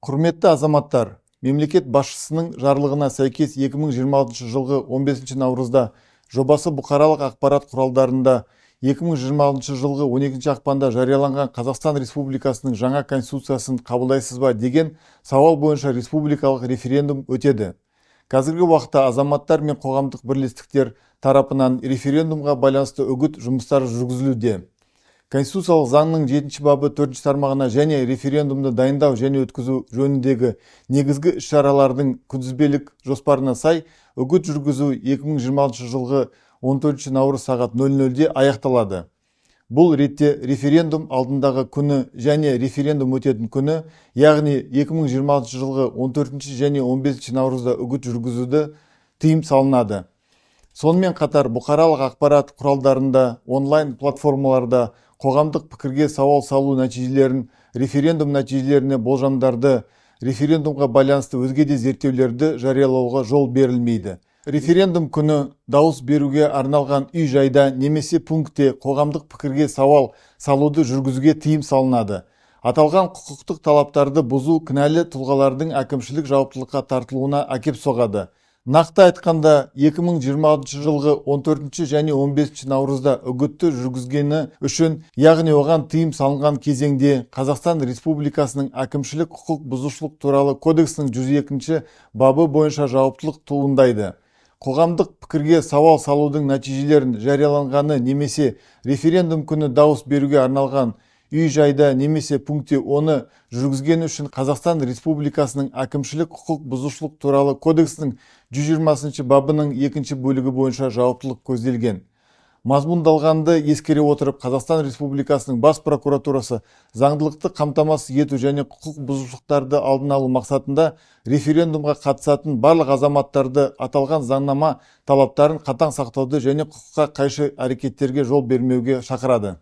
Құрметті азаматтар, мемлекет басшысының жарлығына сәйкес 2026 жылғы 15 наурызда жобасы бұқаралық ақпарат құралдарында 2026 жылғы 12 ақпанда жарияланған Қазақстан Республикасының жаңа конституциясын қабылдайсыз ба деген сауал бойынша республикалық референдум өтеді. Қазіргі уақытта азаматтар мен қоғамдық бірлестіктер тарапынан референдумға байланысты үгіт жұмыстары жүргізілуде. Конституциялық заңның 7 бабы 4 тармағына және референдумды дайындау және өткізу жөніндегі негізгі іс-шаралардың күнтізбелік жоспарына сай үгіт жүргізу 2026 жылғы 14 наурыз сағат 00-де аяқталады. Бұл ретте референдум алдындағы күні және референдум өтетін күні, яғни 2026 жылғы 14 және 15 наурызда үгіт жүргізуді тыйым салынады. Сонымен қатар бұқаралық ақпарат құралдарында, онлайн платформаларда қоғамдық пікірге сауал салу нәтижелерін, референдум нәтижелеріне болжамдарды, референдумға байланысты өзге де зерттеулерді жариялауға жол берілмейді. Референдум күні дауыс беруге арналған үй-жайда немесе пунктте қоғамдық пікірге сауал салуды жүргізуге тыйым салынады. Аталған құқықтық талаптарды бұзу кінәлі тұлғалардың әкімшілік жауаптылыққа тартылуына әкеп соғады. Нақты айтқанда, 2026 жылғы 14 және 15 наурызда үгітті жүргізгені үшін, яғни оған тыйым салынған кезеңде Қазақстан Республикасының әкімшілік құқық бұзушылық туралы кодексінің 102 бабы бойынша жауаптылық туындайды. Қоғамдық пікірге сауал салудың нәтижелерін жарияланғаны немесе референдум күні дауыс беруге арналған үй-жайда немесе пунктте оны жүргізгені үшін Қазақстан Республикасының әкімшілік құқық бұзушылық туралы кодексінің 120 бабының 2 бөлігі бойынша жауаптылық көзделген. Мазмұндалғанды ескере отырып, Қазақстан Республикасының бас прокуратурасы заңдылықты қамтамасыз ету және құқық бұзушылықтарды алдын алу мақсатында референдумға қатысатын барлық азаматтарды аталған заңнама талаптарын қатаң сақтауды және құқыққа қайшы әрекеттерге жол бермеуге шақырады.